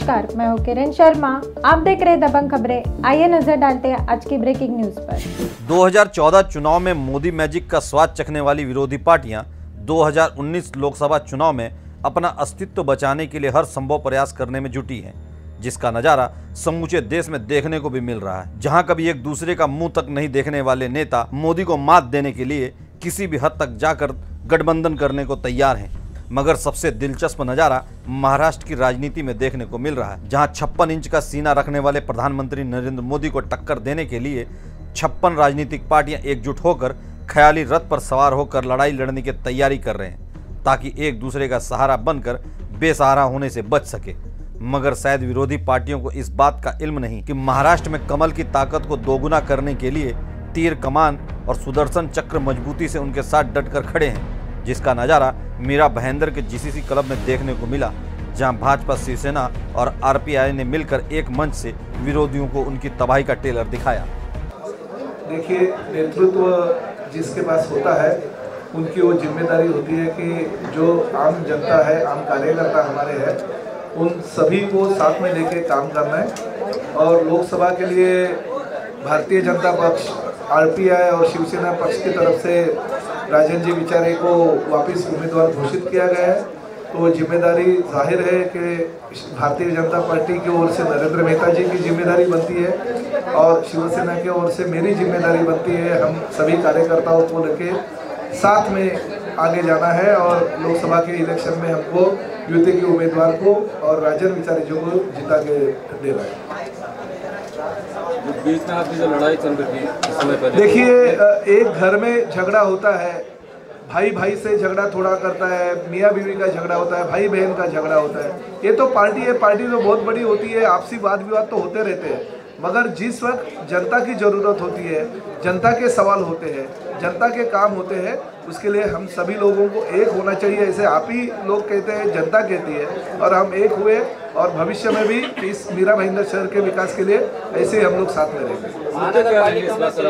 नमस्कार, मैं हूं किरण शर्मा। आप देख रहे दबंग खबरें। आइए नजर डालते हैं आज की ब्रेकिंग न्यूज पर। 2014 चुनाव में मोदी मैजिक का स्वाद चखने वाली विरोधी पार्टियां 2019 लोकसभा चुनाव में अपना अस्तित्व बचाने के लिए हर संभव प्रयास करने में जुटी हैं, जिसका नजारा समूचे देश में देखने को भी मिल रहा है। जहां कभी एक दूसरे का मुंह तक नहीं देखने वाले नेता मोदी को मात देने के लिए किसी भी हद तक जाकर गठबंधन करने को तैयार हैं। मगर सबसे दिलचस्प नज़ारा महाराष्ट्र की राजनीति में देखने को मिल रहा है, जहां 56 इंच का सीना रखने वाले प्रधानमंत्री नरेंद्र मोदी को टक्कर देने के लिए 56 राजनीतिक पार्टियां एकजुट होकर ख्याली रथ पर सवार होकर लड़ाई लड़ने की तैयारी कर रहे हैं, ताकि एक दूसरे का सहारा बनकर बेसहारा होने से बच सके। मगर शायद विरोधी पार्टियों को इस बात का इल्म नहीं कि महाराष्ट्र में कमल की ताकत को दोगुना करने के लिए तीर कमान और सुदर्शन चक्र मजबूती से उनके साथ डटकर खड़े हैं, जिसका नज़ारा मीरा भाईंदर के जीसीसी क्लब में देखने को मिला, जहां भाजपा, शिवसेना और आरपीआई ने मिलकर एक मंच से विरोधियों को उनकी तबाही का टेलर दिखाया। देखिए, नेतृत्व जिसके पास होता है उनकी वो जिम्मेदारी होती है कि जो आम जनता है, आम कार्यकर्ता हमारे हैं, उन सभी को साथ में लेके काम करना है। और लोकसभा के लिए भारतीय जनता पक्ष, आरपीआई और शिवसेना पक्ष की तरफ से राजन जी विचारे को वापस उम्मीदवार घोषित किया गया है। तो जिम्मेदारी जाहिर है कि भारतीय जनता पार्टी की ओर से नरेंद्र मेहता जी की जिम्मेदारी बनती है और शिवसेना की ओर से मेरी जिम्मेदारी बनती है। हम सभी कार्यकर्ताओं को लेके साथ में आगे जाना है और लोकसभा के इलेक्शन में हमको यूपी के उम्मीदवार को और राजन विचारे जी को जिता के देना है। बीच में आपकी जो लड़ाई चल रही है, देखिए, एक घर में झगड़ा होता है, भाई भाई से झगड़ा थोड़ा करता है, मियाँ बीवी का झगड़ा होता है, भाई बहन का झगड़ा होता है। ये तो पार्टी है, पार्टी तो बहुत बड़ी होती है, आपसी वाद विवाद तो होते रहते हैं। मगर जिस वक्त जनता की ज़रूरत होती है, जनता के सवाल होते हैं, जनता के काम होते हैं, उसके लिए हम सभी लोगों को एक होना चाहिए। ऐसे आप ही लोग कहते हैं, जनता कहती है, और हम एक हुए और भविष्य में भी इस मीरा भाईंदर शहर के विकास के लिए ऐसे हम लोग साथ में रहेंगे।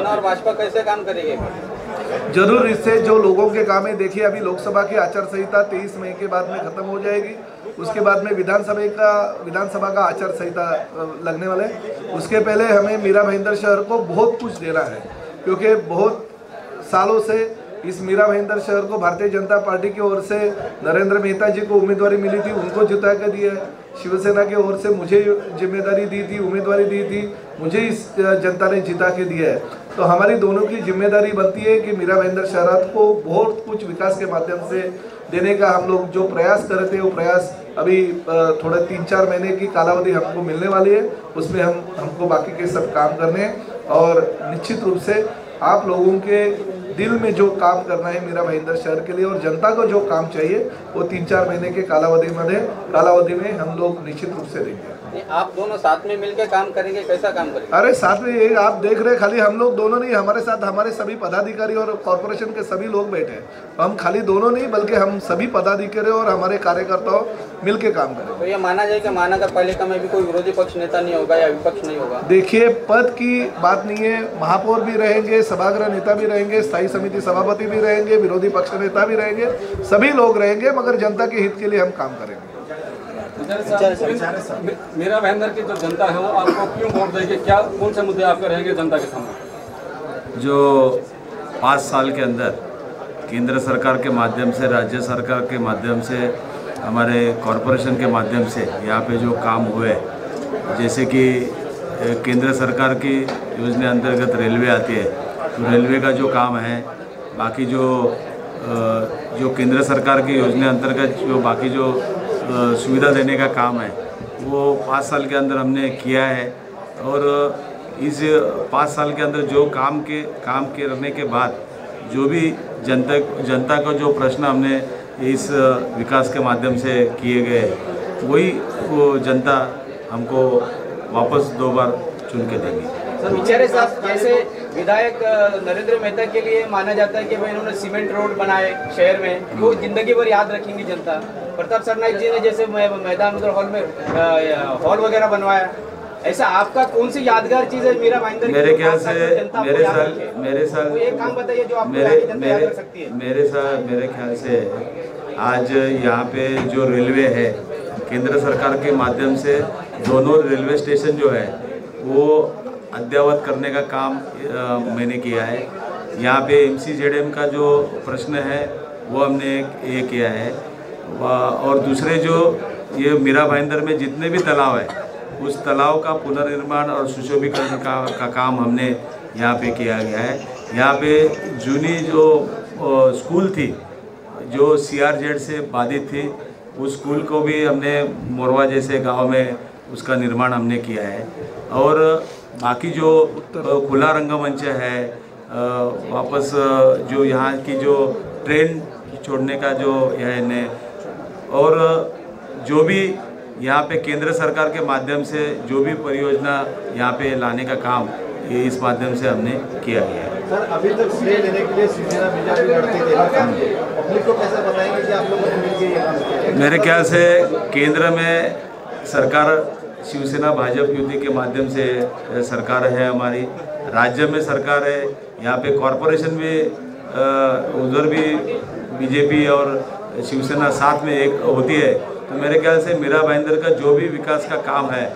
और भाजपा कैसे काम करेगी? जरूर इससे जो लोगों के काम है, देखिए अभी लोकसभा की आचार संहिता 23 मई के बाद में खत्म हो जाएगी। उसके बाद में विधानसभा का आचार संहिता लगने वाला है। उसके पहले हमें मीरा भाईंदर शहर को बहुत कुछ देना है, क्योंकि बहुत सालों से इस मीरा भाईंदर शहर को भारतीय जनता पार्टी की ओर से नरेंद्र मेहता जी को उम्मीदवारी मिली थी, उनको जिता कर दिया है। शिवसेना की ओर से मुझे जिम्मेदारी दी थी, उम्मीदवारी दी थी, मुझे इस जनता ने जिता के दिया है। तो हमारी दोनों की जिम्मेदारी बनती है कि मीरा भाईंदर शहर को बहुत कुछ विकास के माध्यम से देने का हम लोग जो प्रयास कर रहे थे, वो प्रयास अभी थोड़ा 3-4 महीने की कालावधि हमको मिलने वाली है। उसमें हमको बाकी के सब काम करने हैं और निश्चित रूप से आप लोगों के दिल में जो काम करना है मीरा भाईंदर शहर के लिए और जनता को जो काम चाहिए, वो 3-4 महीने के कालावधि में हम लोग निश्चित रूप से देंगे। आप दोनों साथ में मिलकर काम करेंगे, कैसा काम करेंगे? अरे साथ में ये आप देख रहे, खाली हम लोग दोनों नहीं, हमारे साथ हमारे सभी पदाधिकारी और कॉर्पोरेशन के सभी लोग बैठे हैं। हम खाली दोनों नहीं, बल्कि हम सभी पदाधिकारी और हमारे कार्यकर्ताओं मिलकर काम करें। तो ये माना जाए कि महानगर पालिका में भी कोई विरोधी पक्ष नेता नहीं होगा या विपक्ष नहीं होगा? देखिए, पद की बात नहीं है, महापौर भी रहेंगे, सभागृह नेता भी रहेंगे, स्थायी समिति सभापति भी रहेंगे, विरोधी पक्ष नेता भी रहेंगे, सभी लोग रहेंगे, मगर जनता के हित के लिए हम काम करेंगे। मीरा भाईंदर की जो जनता है वो आपको क्यों वोट देगी? क्या कौन से मुद्दे आपके रहेंगे जनता के सामने? जो 5 साल के अंदर केंद्र सरकार के माध्यम से, राज्य सरकार के माध्यम से, हमारे कॉरपोरेशन के माध्यम से यहाँ पे जो काम हुए, जैसे कि केंद्र सरकार की योजना अंतर्गत रेलवे आती है, तो रेलवे का जो काम है, बाकी जो केंद्र सरकार की योजना अंतर्गत जो बाकी जो सुविधा देने का काम है, वो 5 साल के अंदर हमने किया है। और इस 5 साल के अंदर जो काम करने के बाद जो भी जनता का जो प्रश्न हमने इस विकास के माध्यम से किए गए, वही वो जनता हमको वापस 2 बार चुन के देंगी। सर, विचारे साहब जैसे विधायक नरेंद्र मेहता के लिए माना जाता है कि भाई इन्होंने सीमेंट रोड बनाए शहर में, वो जिंदगी भर याद रखेंगी जनता। प्रताप सरनाइक जी ने जैसे मैदान हॉल में हॉल वगैरह बनवाया, ऐसा आपका कौन सी यादगार चीज है मीरा भाईंदर? मेरे ख्याल से मेरे साल एक काम बताइए जो आपको जनता याद रख सकती है। मेरे ख्याल से आज यहाँ पे जो रेलवे है, केंद्र सरकार के माध्यम से दोनों रेलवे स्टेशन जो है वो अद्ययावत करने का काम मैंने किया है। यहाँ पे MCZM का जो प्रश्न है वो हमने ये किया है। और दूसरे जो ये मीरा भाईंदर में जितने भी तालाब है उस तालाब का पुनर्निर्माण और सुशोभीकरण का काम हमने यहाँ पे किया गया है। यहाँ पे जूनी जो स्कूल थी जो CRZ से बाधित थी, उस स्कूल को भी हमने मोरवा जैसे गांव में उसका निर्माण हमने किया है। और बाकी जो खुला रंगमंच है, वापस जो यहाँ की जो ट्रेन छोड़ने का जो है, और जो भी यहाँ पे केंद्र सरकार के माध्यम से जो भी परियोजना यहाँ पे लाने का काम ये इस माध्यम से हमने किया गया है। सर, अभी तक श्रेय लेने के लिए शिवसेना बीजेपी लड़ती थी, पब्लिक को कैसे बताएंगे कि आप लोगों को मिल के ये काम किया? मेरे ख्याल से केंद्र में सरकार शिवसेना भाजपा युति के माध्यम से सरकार है हमारी, राज्य में सरकार है, यहाँ पे कॉरपोरेशन भी उधर भी बीजेपी और शिवसेना साथ में एक होती है। तो मेरे ख्याल से मीरा भाईंदर का जो भी विकास का काम है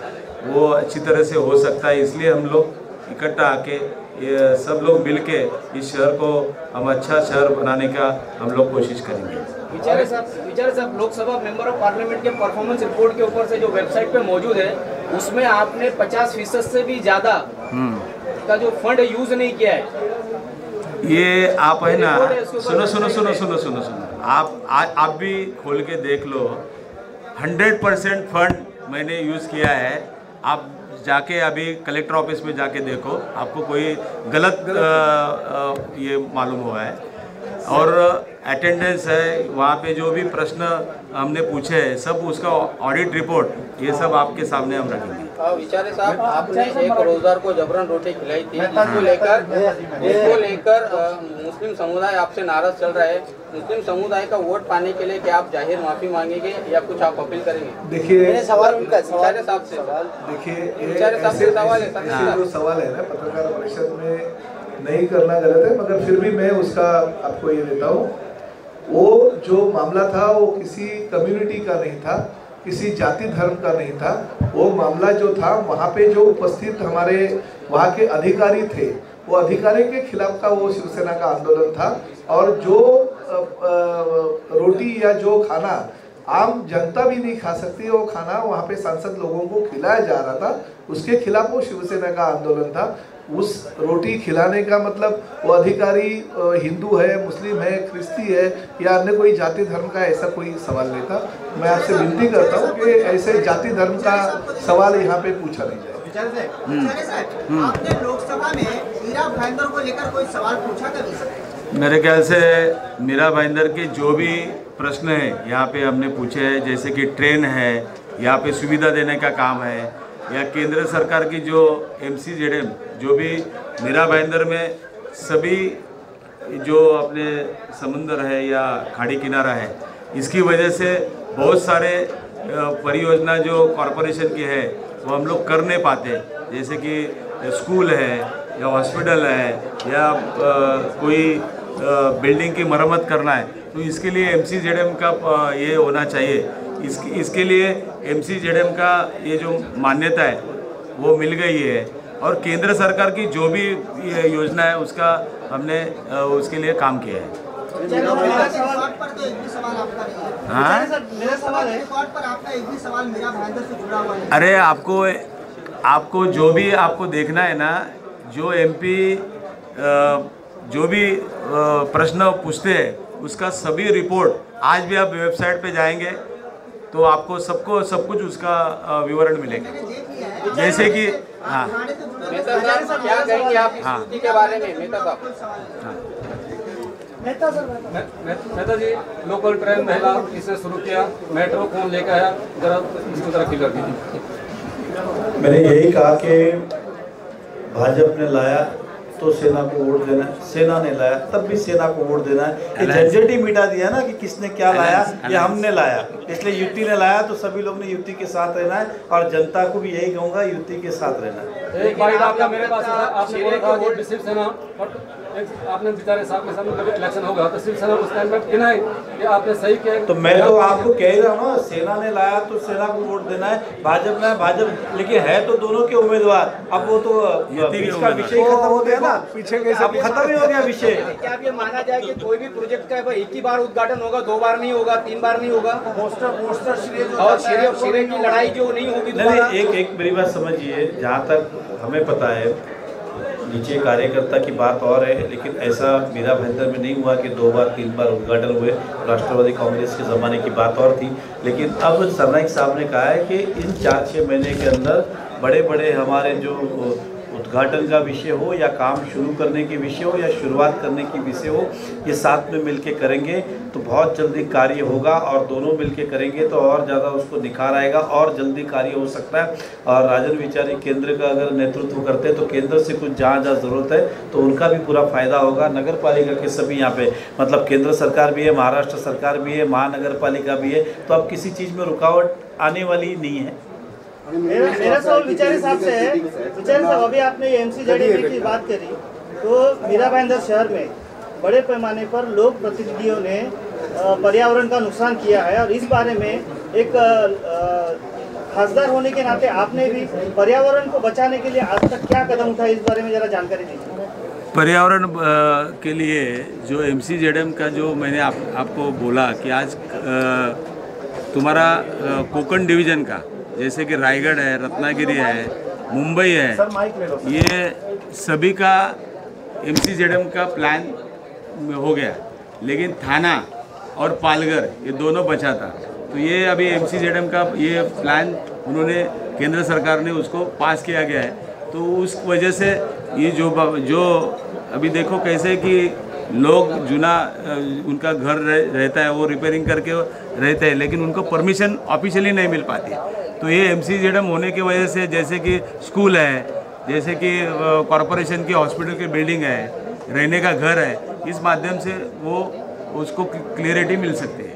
वो अच्छी तरह से हो सकता है। इसलिए हम लोग इकट्ठा आके ये सब लोग मिलके इस शहर को हम अच्छा शहर बनाने का हम लोग कोशिश करेंगे। विचारे साहब लोकसभा मेंबर ऑफ पार्लियामेंट के परफॉर्मेंस रिपोर्ट के ऊपर से जो वेबसाइट पे मौजूद है उसमें आपने 50% से भी ज़्यादा का जो फंड यूज नहीं किया है। ये आप है ना, सुनो, आप भी खोल के देख लो, 100% फंड मैंने यूज़ किया है। आप जाके अभी कलेक्टर ऑफिस में जाके देखो, आपको कोई गलत ये मालूम हुआ है। और अटेंडेंस है, वहाँ पे जो भी प्रश्न हमने पूछे हैं सब उसका ऑडिट रिपोर्ट ये सब आपके सामने हम रखेंगे। विचारे साहब, आपने एक रोजगार को जबरन रोटी खिलाई थी, इसको लेकर मुस्लिम समुदाय आपसे नाराज चल रहा है। मुस्लिम समुदाय का वोट पाने के लिए क्या आप जाहिर माफी मांगेंगे या कुछ आप अपील करेंगे? देखिए सवाल उनका विचारे साहब से देखिए विचारे साहब से सवाल है। जो सवाल है ना पत्रकार परिषद में नहीं करना गलत है, मगर फिर भी मैं उसका आपको ये देता हूँ। वो जो मामला था वो किसी कम्युनिटी का नहीं था, किसी जाति धर्म का नहीं था। वो मामला जो था वहाँ पे जो उपस्थित हमारे वहाँ के अधिकारी थे, वो अधिकारी के खिलाफ का वो शिवसेना का आंदोलन था। और जो रोटी या जो खाना आम जनता भी नहीं खा सकती, वो खाना वहाँ पे सांसद लोगों को खिलाया जा रहा था, उसके खिलाफ वो शिवसेना का आंदोलन था। उस रोटी खिलाने का मतलब वो अधिकारी हिंदू है, मुस्लिम है, ख्रिस्ती है या अन्य कोई जाति धर्म का ऐसा कोई सवाल नहीं था। मैं आपसे विनती करता हूँ कि ऐसे जाति धर्म का सवाल यहाँ पे पूछा नहीं जाए। आपने लोकसभा में मीरा भाईंदर को लेकर कोई सवाल पूछा कभी? मेरे ख्याल से मीरा भाईंदर के जो भी प्रश्न है यहाँ पे हमने पूछे हैं, जैसे कि ट्रेन है, यहाँ पे सुविधा देने का काम है, या केंद्र सरकार की जो MCZM जो भी मीरा भाईंदर में सभी जो अपने समुंदर है या खाड़ी किनारा है, इसकी वजह से बहुत सारे परियोजना जो कॉरपोरेशन की है वो हम लोग कर नहीं पाते। जैसे कि स्कूल है या हॉस्पिटल है या कोई बिल्डिंग की मरम्मत करना है, तो इसके लिए MCZM का ये होना चाहिए। इसके लिए MCZM का ये जो मान्यता है वो मिल गई है। और केंद्र सरकार की जो भी ये योजना है उसका हमने उसके लिए काम किया है। हाँ, अरे आपको जो भी आपको देखना है ना, जो MP जो भी प्रश्न पूछते हैं उसका सभी रिपोर्ट आज भी आप वेबसाइट पे जाएंगे तो आपको सब कुछ उसका विवरण मिलेगा। जैसे कि हाँ, मेहता साहब क्या कहेंगे आप इस स्थिति के बारे में? मेहता साहब, मेहता जी, लोकल ट्रेन महिला इसने शुरू किया, मेट्रो कौन लेकर आया, जरा इसकी तरक्की कर दीजिए। मैंने यही कहा कि भाजपा ने लाया तो सेना को वोट देना है, सेना ने लाया तब भी सेना को वोट देना है। ये झंझट ही मिटा दिया ना कि किसने क्या लाया, ये हमने लाया, इसलिए युति ने लाया तो सभी लोग ने युति के साथ रहना है। और जनता को भी यही कहूँगा, युति के साथ रहना है। एक बाइट आपका मेरे पास है, आपने बोला था वोट शिवसेना, बट आपने बेचारे साहब के सामने जब इलेक्शन होगा तो शिवसेना उस टाइम में गिना है कि आपने सही किया। तो मैं तो आपको कह ही रहा हूँ ना, सेना ने लाया तो सेना को वोट देना है, भाजपा ने भाजपा, लेकिन है तो दोनों के उम्मीदवार। अब वो तो इसका विषय खत्म हो गया ना, पीछे कैसे अब खत्म ही हो गया विषय। क्या अब ये माना जाए कि कोई भी प्रोजेक्ट का एक ही बार उद्घाटन होगा, 2 बार नहीं होगा, 3 बार नहीं होगा, और श्रेय की लड़ाई जो नहीं होगी दोबारा? एक मेरी बात समझिए, जहाँ तक हमें पता है नीचे कार्यकर्ता की बात और है, लेकिन ऐसा मीरा भाईंदर में नहीं हुआ कि 2 बार 3 बार उद्घाटन हुए। राष्ट्रवादी कांग्रेस के ज़माने की बात और थी, लेकिन अब सरनाइक साहब ने कहा है कि इन 4-6 महीने के अंदर बड़े बड़े हमारे जो उद्घाटन का विषय हो या काम शुरू करने के विषय हो या शुरुआत करने की विषय हो, ये साथ में मिलके करेंगे तो बहुत जल्दी कार्य होगा, और दोनों मिलके करेंगे तो और ज़्यादा उसको निखार आएगा और जल्दी कार्य हो सकता है। और राजन विचारी केंद्र का अगर नेतृत्व करते हैं तो केंद्र से कुछ जहाँ ज़रूरत है तो उनका भी पूरा फायदा होगा। नगर पालिका के सभी यहाँ पे मतलब केंद्र सरकार भी है, महाराष्ट्र सरकार भी है, महानगर पालिका भी है, तो अब किसी चीज़ में रुकावट आने वाली नहीं है। मेरा सवाल विचारी साहब से है। विचारी साहब, अभी आपने एमसीजेडीपी की बात करी, तो मीरा भाईंदर शहर में बड़े पैमाने पर लोक प्रतिनिधियों ने पर्यावरण का नुकसान किया है, और इस बारे में एक खासदार होने के नाते आपने भी पर्यावरण को बचाने के लिए आज तक क्या कदम उठाए, इस बारे में जरा जानकारी दीजिए। पर्यावरण के लिए जो एमसीजेडएम का जो मैंने आपको बोला कि आज तुम्हारा कोकण डिवीज़न का, जैसे कि रायगढ़ है, रत्नागिरी है, मुंबई है, ये सभी का एमसीजेडएम का प्लान हो गया, लेकिन थाना और पालघर ये दोनों बचा था। तो ये अभी एमसीजेडएम का ये प्लान उन्होंने केंद्र सरकार ने उसको पास किया गया है, तो उस वजह से ये जो अभी देखो कैसे कि लोग जुना उनका घर रहता है वो रिपेयरिंग करके रहते हैं, लेकिन उनको परमिशन ऑफिशियली नहीं मिल पाती है। तो ये एमसीजेडएम होने की वजह से जैसे कि स्कूल है, जैसे कि कॉरपोरेशन की हॉस्पिटल की बिल्डिंग है, रहने का घर है, इस माध्यम से वो उसको क्लियरिटी मिल सकती है।